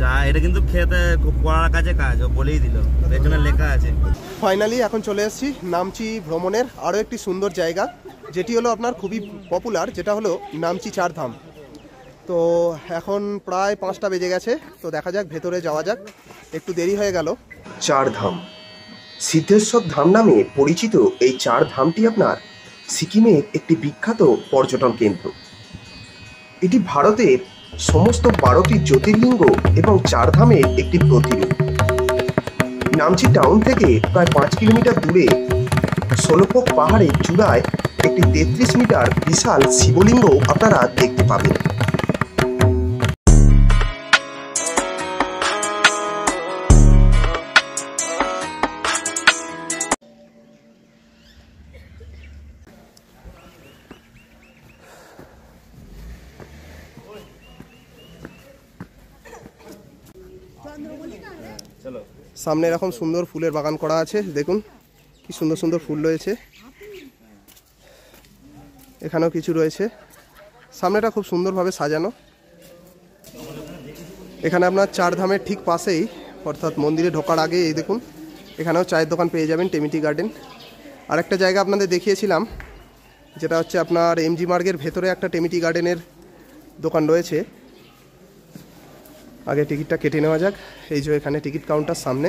চা এটা কিন্তু খেতে পড়ার কাছে কাজ, ও বলেই দিল, এখানে লেখা আছে। ফাইনালি এখন চলে এসেছি নামচি ভ্রমণের আরও একটি সুন্দর জায়গা, যেটি হলো আপনার খুবই পপুলার, যেটা হলো নামচি চারধাম। তো এখন প্রায় 5টা বেজে গেছে, তো দেখা যাক ভেতরে যাওয়া যাক, একটু দেরি হয়ে গেল। চারধাম, সিদ্ধেশ্বর ধাম নামে পরিচিত এই চার ধামটি আপনার সিকিমের একটি বিখ্যাত পর্যটন কেন্দ্র। এটি ভারতের সমস্ত 12টি জ্যোতির্লিঙ্গ এবং চারধামের একটি প্রতিরূপ। নামচি টাউন থেকে প্রায় 5 কিলোমিটার দূরে সোলোপক পাহাড়ের চূড়ায় একটি 33 মিটার বিশাল শিবলিঙ্গ আপনারা দেখতে পাবেন। সামনে এরকম সুন্দর ফুলের বাগান করা আছে, দেখুন কি সুন্দর সুন্দর ফুল রয়েছে। এখানেও কিছু রয়েছে, সামনেটা খুব সুন্দরভাবে সাজানো। এখানে আপনার চার ধামের ঠিক পাশেই, অর্থাৎ মন্দিরে ঢোকার আগে এই দেখুন এখানেও চায়ের দোকান পেয়ে যাবেন, টেমিটি গার্ডেন। আরেকটা জায়গা আপনাদের দেখিয়েছিলাম, যেটা হচ্ছে আপনার এমজি মার্গের ভেতরে একটা টেমিটি গার্ডেনের দোকান রয়েছে। আগে টিকিটটা কেটে নেওয়া যাক। এই যে এখানে টিকিট কাউন্টার সামনে।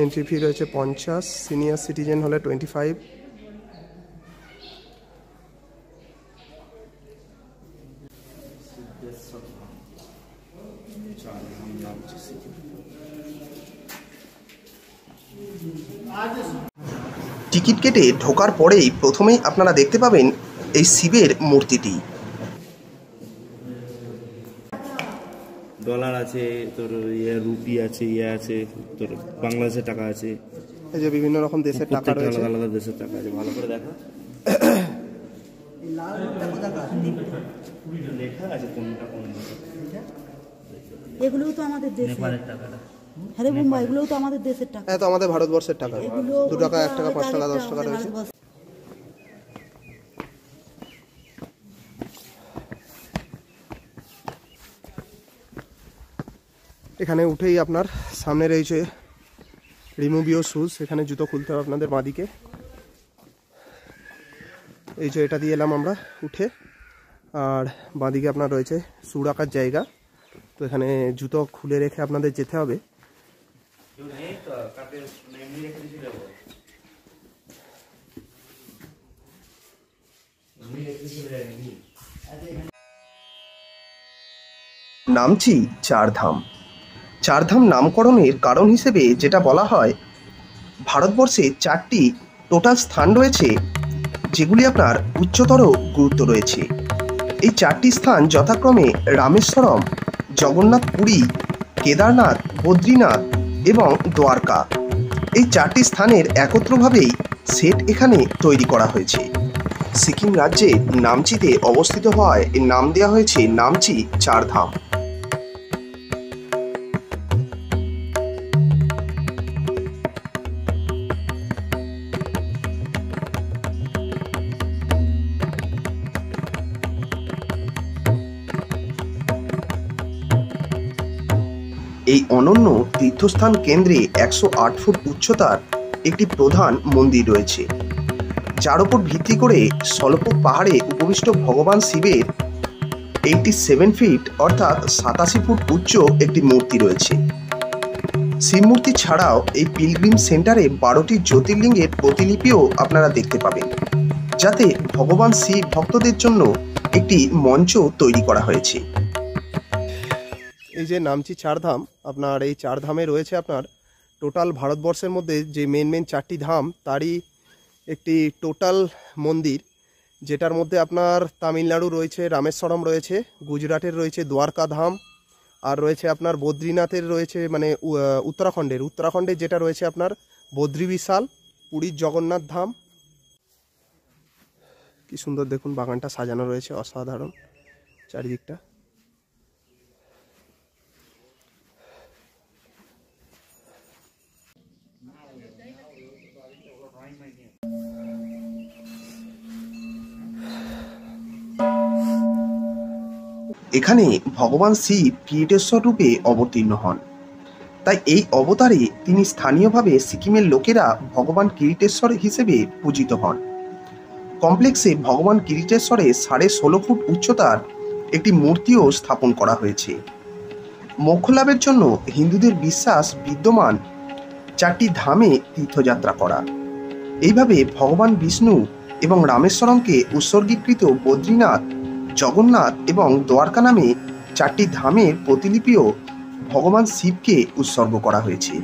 এন্ট্রি ফি রয়েছে 50, সিনিয়র সিটিজেন হলে 25। টিকিট কেটে ঢোকার পরেই প্রথমেই আপনারা দেখতে পাবেন এই শিবের মূর্তিটি। ডলার আছে, তোর রুপি আছে, আছে তোর বাংলাদেশের টাকা আছে, এই যে বিভিন্ন রকম দেশের টাকা রয়েছে, আলাদা আলাদা দেশের টাকা আছে। ভালো করে দেখো লেখা আছে কোনটা কোন। এগুলোও তো আমাদের দেশের টাকাটা। হ্যাঁ রে বোম্বাই, এগুলোও তো আমাদের দেশের টাকা। হ্যাঁ, তো আমাদের ভারতবর্ষের টাকা। 2 টাকা, 1 টাকা, 5 টাকা, 10 টাকা রয়েছে। এখানে উঠেই আপনার সামনে রয়েছে রিমুভ ইউর শুজ, এখানে জুতো খুলতে হবে আপনাদের বাঁদিকে। এই যে এটা দিয়ে এলাম আমরা উঠে, আর বাঁদিকে আপনার রয়েছে শু রাখার জায়গা। তো এখানে জুতো খুলে রেখে আপনাদের যেতে হবে। নামচি চারধাম। চারধাম নামকরণের কারণ হিসেবে যেটা বলা হয়, ভারতবর্ষে 4টি টোটাল স্থান রয়েছে যেগুলি আপনার উচ্চতর গুরুত্ব রয়েছে। এই 4টি স্থান যথাক্রমে রামেশ্বরম, জগন্নাথ পুরী, কেদারনাথ, বদ্রীনাথ এবং দ্বারকা। এই 4টি স্থানের একত্রভাবেই সেট এখানে তৈরি করা হয়েছে। সিকিম রাজ্যের নামচিতে অবস্থিত হওয়ায় এর নাম দেওয়া হয়েছে নামচি চারধাম। এই অনন্য তীর্থস্থান কেন্দ্রে 108 ফুট উচ্চতার একটি প্রধান মন্দির রয়েছে, যার উপর ভিত্তি করে সোলোপক পাহাড়ে উপবিষ্ট ভগবান শিবের 87 ফিট অর্থাৎ 87 ফুট উচ্চ একটি মূর্তি রয়েছে। শিব মূর্তি ছাড়াও এই পিলগ্রিম সেন্টারে 12টি জ্যোতির্লিঙ্গের প্রতিলিপিও আপনারা দেখতে পাবেন, যাতে ভগবান শিব ভক্তদের জন্য একটি মঞ্চ তৈরি করা হয়েছে। এই যে নামচি চারধাম, আপনার এই চারধামে রয়েছে আপনার টোটাল ভারতবর্ষের মধ্যে যে মেন 4টি ধাম, তারই একটি টোটাল মন্দির, যেটার মধ্যে আপনার তামিলনাড়ু রয়েছে, রামেশ্বরম রয়েছে, গুজরাটের রয়েছে দ্বারকা ধাম, আর রয়েছে আপনার বদ্রীনাথের রয়েছে, মানে উত্তরাখণ্ডের যেটা রয়েছে আপনার বদ্রী বিশাল, পুরীর জগন্নাথ ধাম। কি সুন্দর দেখুন বাগানটা সাজানো রয়েছে, অসাধারণ চারিদিকটা। এখানে ভগবান শিব কিরিটেশ্বর রূপে অবতীর্ণ হন। তাই এই অবতারে তিনি স্থানীয়ভাবে সিকিমের লোকেরা ভগবান কিরিটেশ্বর হিসেবে পূজিত হন। কমপ্লেক্সে ভগবান কিরিটেশ্বরের 16.5 ফুট উচ্চতার একটি মূর্তিও স্থাপন করা হয়েছে। মোক্ষ লাভের জন্য হিন্দুদের বিশ্বাস বিদ্যমান 4টি ধামে তীর্থযাত্রা করা। এইভাবে ভগবান বিষ্ণু এবং রামেশ্বরমকে উৎসর্গীকৃত বদ্রীনাথ, জগন্নাথ এবং দ্বারকা নামে 4টি ধামের প্রতিলিপিও ভগবান শিবকে উৎসর্গ করা হয়েছে।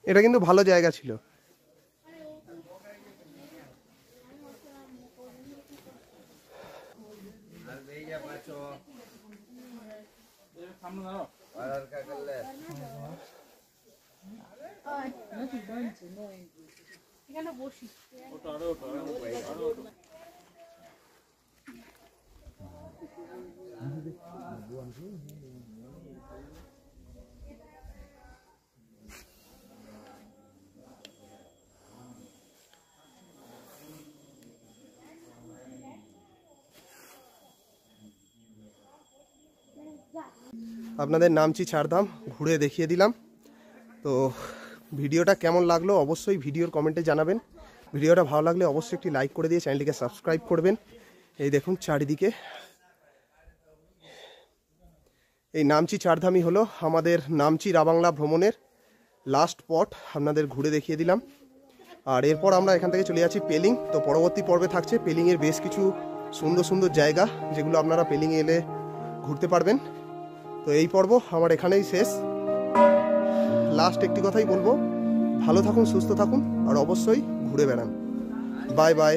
এটা কিন্তু ভালো জায়গা ছিল। আপনাদের নামচি চারধাম ঘুরে দেখিয়ে দিলাম। তো ভিডিওটা কেমন লাগলো অবশ্যই ভিডিওর কমেন্টে জানাবেন। ভিডিওটা ভালো লাগলে অবশ্যই একটি লাইক করে দিয়ে চ্যানেলটিকে সাবস্ক্রাইব করবেন। এই দেখুন চারিদিকে এই নামচি চারধামই হলো আমাদের নামচি রাবাংলা ভ্রমণের লাস্ট স্পট, আপনাদের ঘুরে দেখিয়ে দিলাম। আর এরপর আমরা এখান থেকে চলে যাচ্ছি পেলিং। তো পরবর্তী পর্বে থাকছে পেলিংয়ের বেশ কিছু সুন্দর সুন্দর জায়গা, যেগুলো আপনারা পেলিংয়ে এলে ঘুরতে পারবেন। তো এই পর্ব আমার এখানেই শেষ। লাস্ট একটি কথাই বলবো, ভালো থাকুন, সুস্থ থাকুন, আর অবশ্যই ঘুরে বেড়ান। Bye bye.